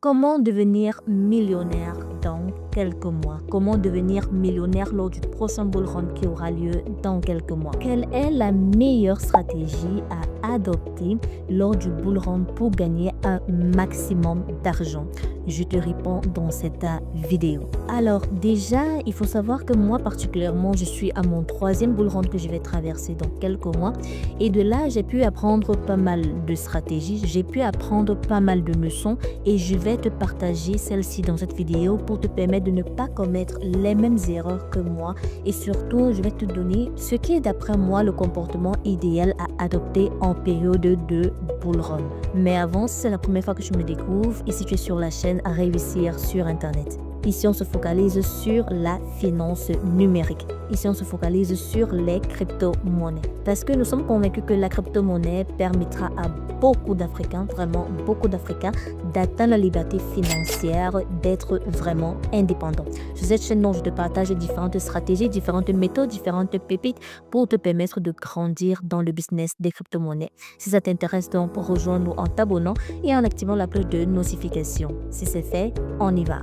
Comment devenir millionnaire dans quelques mois? Comment devenir millionnaire lors du prochain bull run qui aura lieu dans quelques mois? Quelle est la meilleure stratégie à adopter lors du bull run pour gagner un maximum d'argent? Je te réponds dans cette vidéo. Alors déjà, il faut savoir que moi particulièrement, je suis à mon 3e bull run que je vais traverser dans quelques mois. Et de là, j'ai pu apprendre pas mal de stratégies, j'ai pu apprendre pas mal de leçons et je vais te partager celle-ci dans cette vidéo pour te permettre de ne pas commettre les mêmes erreurs que moi. Et surtout, je vais te donner ce qui est d'après moi le comportement idéal à adopter en période de bull run. Mais avant, si c'est la première fois que tu me découvres, ici tu es sur la chaîne à réussir sur Internet. Ici, on se focalise sur la finance numérique. Ici, on se focalise sur les crypto-monnaies. Parce que nous sommes convaincus que la crypto-monnaie permettra à beaucoup d'Africains, vraiment beaucoup d'Africains, d'atteindre la liberté financière, d'être vraiment indépendants. Sur cette chaîne, je te partage différentes stratégies, différentes méthodes, différentes pépites pour te permettre de grandir dans le business des crypto-monnaies. Si ça t'intéresse, donc, rejoins-nous en t'abonnant et en activant la cloche de notification. Si c'est fait, on y va.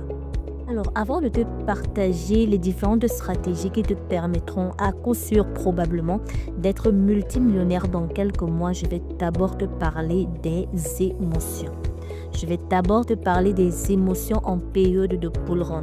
Alors, avant de te partager les différentes stratégies qui te permettront à coup sûr probablement d'être multimillionnaire dans quelques mois, je vais d'abord te parler des émotions. Je vais d'abord te parler des émotions en période de bull run.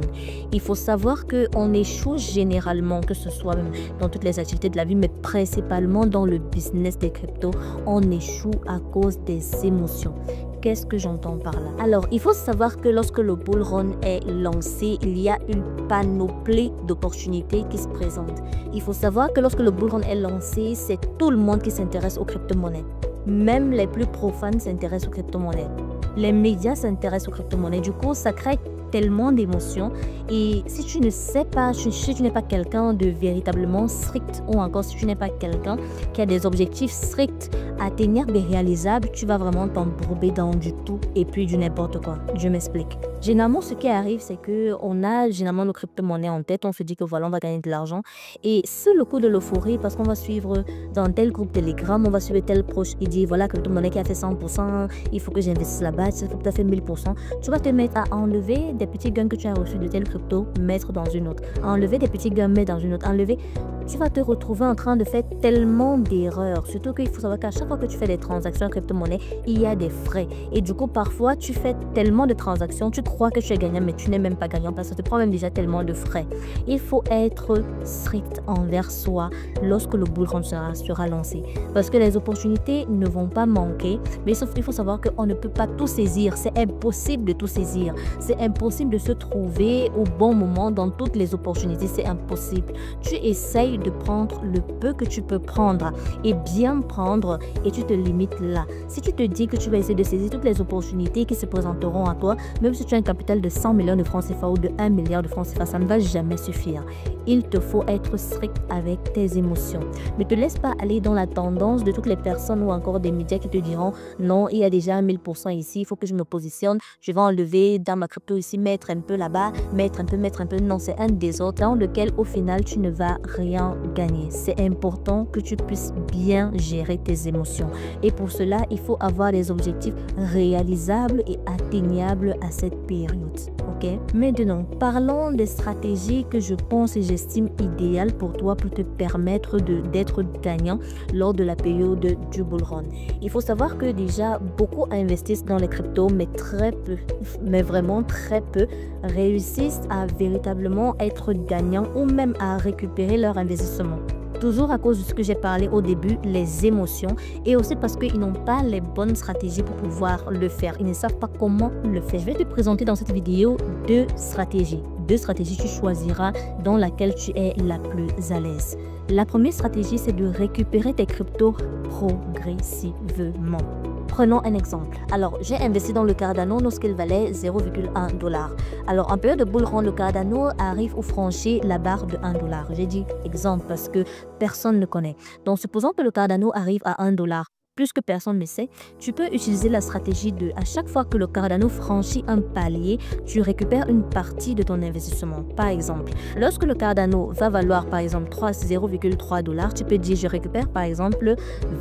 Il faut savoir qu'on échoue généralement, que ce soit même dans toutes les activités de la vie, mais principalement dans le business des cryptos, on échoue à cause des émotions. Qu'est-ce que j'entends par là? Alors, il faut savoir que lorsque le bull run est lancé, il y a une panoplie d'opportunités qui se présentent. Il faut savoir que lorsque le bull run est lancé, c'est tout le monde qui s'intéresse aux crypto-monnaies. Même les plus profanes s'intéressent aux crypto-monnaies. Les médias s'intéressent aux crypto-monnaies. Du coup, ça crée tellement d'émotions. Et si tu ne sais pas, si tu n'es pas quelqu'un de véritablement strict, ou encore si tu n'es pas quelqu'un qui a des objectifs stricts, atteignables et réalisables, tu vas vraiment t'embourber dans du tout et puis du n'importe quoi. Je m'explique. Généralement, ce qui arrive, c'est qu'on a généralement nos crypto-monnaies en tête. On se dit que voilà, on va gagner de l'argent. Et c'est le coup de l'euphorie parce qu'on va suivre dans tel groupe Telegram, on va suivre tel proche qui dit voilà, crypto-monnaie qui a fait 100%, il faut que j'investisse là-bas, ça fait tout à fait 1000%. Tu vas te mettre à enlever des petits gains que tu as reçus de tel crypto, mettre dans une autre. Enlever des petits gains, mettre dans une autre. Enlever. Tu vas te retrouver en train de faire tellement d'erreurs. Surtout qu'il faut savoir qu'à chaque fois que tu fais des transactions en crypto-monnaie, il y a des frais. Et du coup, parfois, tu fais tellement de transactions, tu crois que tu es gagnant, mais tu n'es même pas gagnant parce que ça te prend même déjà tellement de frais. Il faut être strict envers soi lorsque le bull run sera lancé. Parce que les opportunités ne vont pas manquer. Mais sauf qu'il faut savoir qu'on ne peut pas tout saisir. C'est impossible de tout saisir. C'est impossible de se trouver au bon moment dans toutes les opportunités. C'est impossible. Tu essayes de prendre le peu que tu peux prendre et bien prendre et tu te limites là. Si tu te dis que tu vas essayer de saisir toutes les opportunités qui se présenteront à toi, même si tu as un capital de 100 millions de francs CFA ou de 1 milliard de francs CFA, ça ne va jamais suffire. Il te faut être strict avec tes émotions. Ne te laisse pas aller dans la tendance de toutes les personnes ou encore des médias qui te diront non, il y a déjà 1000% ici, il faut que je me positionne, je vais enlever dans ma crypto ici, mettre un peu là-bas, mettre un peu. Non, c'est un désordre dans lequel au final tu ne vas rien gagner. C'est important que tu puisses bien gérer tes émotions. Et pour cela, il faut avoir des objectifs réalisables et atteignables à cette période. Ok? Maintenant, parlons des stratégies que je pense et j'estime idéales pour toi pour te permettre d'être gagnant lors de la période du bull run. Il faut savoir que déjà, beaucoup investissent dans les cryptos, mais très peu, mais vraiment très peu, réussissent à véritablement être gagnants ou même à récupérer leur investissement. Toujours à cause de ce que j'ai parlé au début, les émotions, et aussi parce qu'ils n'ont pas les bonnes stratégies pour pouvoir le faire. Ils ne savent pas comment le faire. Je vais te présenter dans cette vidéo deux stratégies. Deux stratégies, tu choisiras dans laquelle tu es la plus à l'aise. La première stratégie, c'est de récupérer tes cryptos progressivement. Prenons un exemple. Alors, j'ai investi dans le Cardano lorsqu'il valait 0,1 $. Alors, en période de bull run, le Cardano arrive ou franchit la barre de 1 $. J'ai dit exemple parce que personne ne connaît. Donc, supposons que le Cardano arrive à 1 $. plus que personne ne sait, tu peux utiliser la stratégie de à chaque fois que le Cardano franchit un palier, tu récupères une partie de ton investissement. Par exemple, lorsque le Cardano va valoir par exemple 0,3 $, tu peux dire je récupère par exemple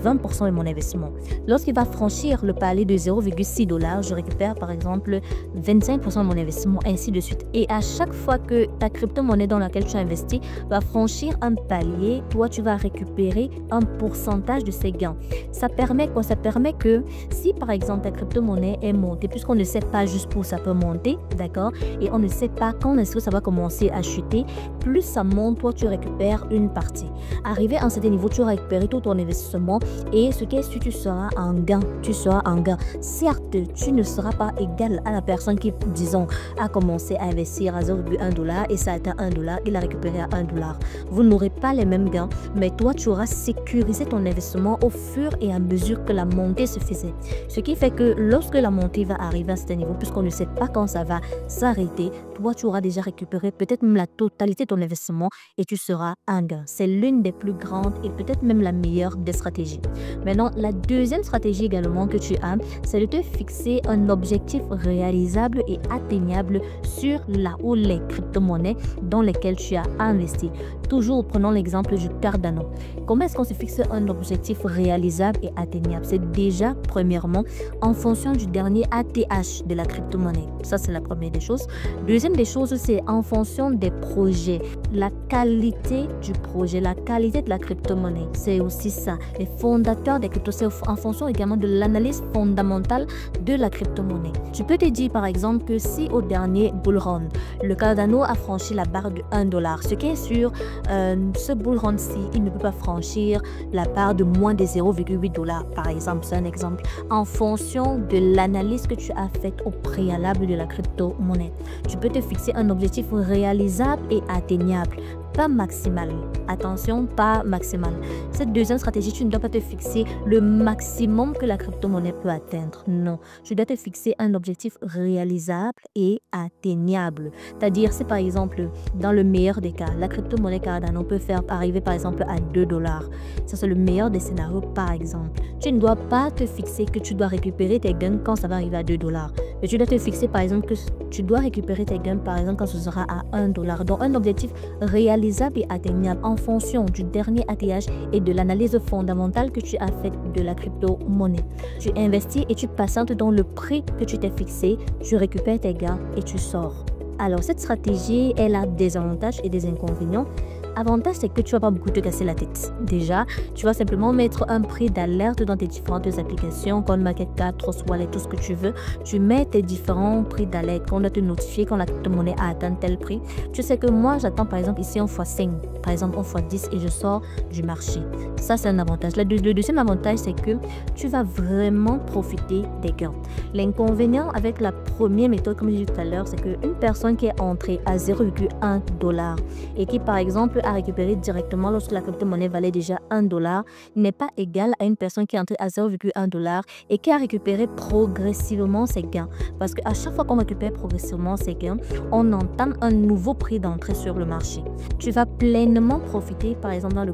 20% de mon investissement. Lorsqu'il va franchir le palier de 0,6 $, je récupère par exemple 25% de mon investissement, ainsi de suite. Et à chaque fois que ta crypto-monnaie dans laquelle tu as investi va franchir un palier, toi tu vas récupérer un pourcentage de ces gains. Ça permet quoi? Ça permet que si par exemple ta crypto-monnaie est montée, puisqu'on ne sait pas jusqu'où ça peut monter, d'accord, et on ne sait pas quand est-ce que ça va commencer à chuter, plus ça monte, toi tu récupères une partie. Arrivé à un certain niveau, tu vas récupérer tout ton investissement et ce qui est sûr, tu seras en gain. Tu seras en gain. Certes, tu ne seras pas égal à la personne qui, disons, a commencé à investir à 0,1 $ et ça a atteint 1 $, il a récupéré à 1 $. Vous n'aurez pas les mêmes gains, mais toi tu auras sécurisé ton investissement au fur et à mesure que la montée se faisait. Ce qui fait que lorsque la montée va arriver à ce niveau, puisqu'on ne sait pas quand ça va s'arrêter, toi tu auras déjà récupéré peut-être même la totalité de ton investissement et tu seras en gain. C'est l'une des plus grandes et peut-être même la meilleure des stratégies. Maintenant, la deuxième stratégie également que tu as, c'est de te fixer un objectif réalisable et atteignable sur la ou les crypto-monnaies dans lesquelles tu as investi. Toujours prenons l'exemple du Cardano. Comment est-ce qu'on se fixe un objectif réalisable et atteignable? C'est déjà, premièrement, en fonction du dernier ATH de la crypto-monnaie. Ça, c'est la première des choses. Deuxième des choses, c'est en fonction des projets. La qualité du projet, la qualité de la crypto-monnaie, c'est aussi ça. Les fondateurs des cryptos, c'est en fonction également de l'analyse fondamentale de la crypto-monnaie. Tu peux te dire, par exemple, que si au dernier bull run, le Cardano a franchi la barre de 1 $, ce qui est sûr, ce bull run-ci, il ne peut pas franchir la barre de moins de 0,8 $, par exemple. C'est un exemple. En fonction de l'analyse que tu as faite au préalable de la crypto-monnaie, tu peux te fixer un objectif réalisable et atteignable. Pas maximal. Attention, pas maximal. Cette deuxième stratégie, tu ne dois pas te fixer le maximum que la crypto-monnaie peut atteindre. Non, tu dois te fixer un objectif réalisable et atteignable. C'est-à-dire, si par exemple, dans le meilleur des cas, la crypto-monnaie Cardano peut faire arriver par exemple à 2 $. Ça, c'est le meilleur des scénarios par exemple. Tu ne dois pas te fixer que tu dois récupérer tes gains quand ça va arriver à 2 $. Mais tu dois te fixer par exemple que tu dois récupérer tes gains par exemple quand ce sera à 1 $. Donc, un objectif réalisable et atteignable en fonction du dernier ATH et de l'analyse fondamentale que tu as faite de la crypto-monnaie. Tu investis et tu patientes dans le prix que tu t'es fixé, tu récupères tes gains et tu sors. Alors, cette stratégie, elle a des avantages et des inconvénients. Avantage, c'est que tu vas pas beaucoup te casser la tête. Déjà, tu vas simplement mettre un prix d'alerte dans tes différentes applications, comme MarketCap, Trust Wallet, tout ce que tu veux. Tu mets tes différents prix d'alerte, qu'on doit te notifier quand la crypto-monnaie a atteint tel prix. Tu sais que moi, j'attends par exemple ici 1 x 5, par exemple 1 x 10 et je sors du marché. Ça, c'est un avantage. Le deuxième avantage, c'est que tu vas vraiment profiter des gains. L'inconvénient avec la première méthode, comme je disais tout à l'heure, c'est qu'une personne qui est entrée à 0,1 $ et qui, par exemple, a récupéré directement lorsque la crypto-monnaie valait déjà 1 $, n'est pas égal à une personne qui est entrée à 0,1 $ et qui a récupéré progressivement ses gains. Parce qu'à chaque fois qu'on récupère progressivement ses gains, on entame un nouveau prix d'entrée sur le marché. Tu vas pleinement profiter, par exemple dans le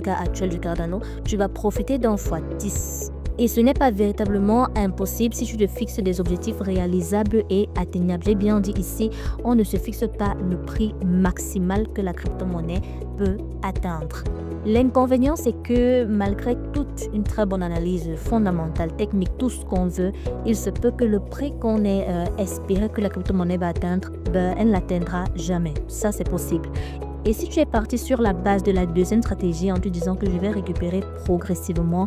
cas actuel du Cardano, tu vas profiter d'un x10. Et ce n'est pas véritablement impossible si tu te fixes des objectifs réalisables et atteignables. J'ai bien dit ici, on ne se fixe pas le prix maximal que la crypto-monnaie peut atteindre. L'inconvénient, c'est que malgré toute une très bonne analyse fondamentale, technique, tout ce qu'on veut, il se peut que le prix qu'on ait espéré que la crypto-monnaie va atteindre, elle ne l'atteindra jamais. Ça, c'est possible. Et si tu es parti sur la base de la deuxième stratégie en te disant que je vais récupérer progressivement,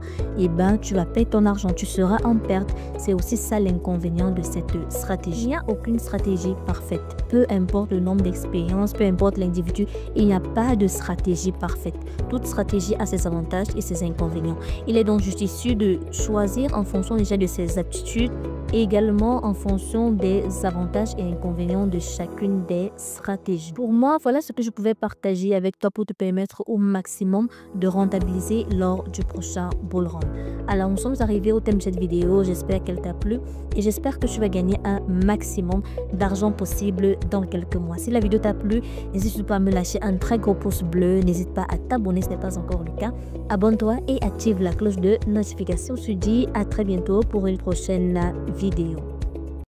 tu vas perdre ton argent, tu seras en perte. C'est aussi ça l'inconvénient de cette stratégie. Il n'y a aucune stratégie parfaite. Peu importe le nombre d'expériences, peu importe l'individu, il n'y a pas de stratégie parfaite. Toute stratégie a ses avantages et ses inconvénients. Il est donc juste issu de choisir en fonction déjà de ses aptitudes, et également en fonction des avantages et inconvénients de chacune des stratégies. Pour moi, voilà ce que je pouvais partager avec toi pour te permettre au maximum de rentabiliser lors du prochain bull run. Alors, nous sommes arrivés au thème de cette vidéo. J'espère qu'elle t'a plu et j'espère que tu vas gagner un maximum d'argent possible dans quelques mois. Si la vidéo t'a plu, n'hésite surtout pas à me lâcher un très gros pouce bleu. N'hésite pas à t'abonner si ce n'est pas encore le cas. Abonne-toi et active la cloche de notification. Je te dis à très bientôt pour une prochaine vidéo.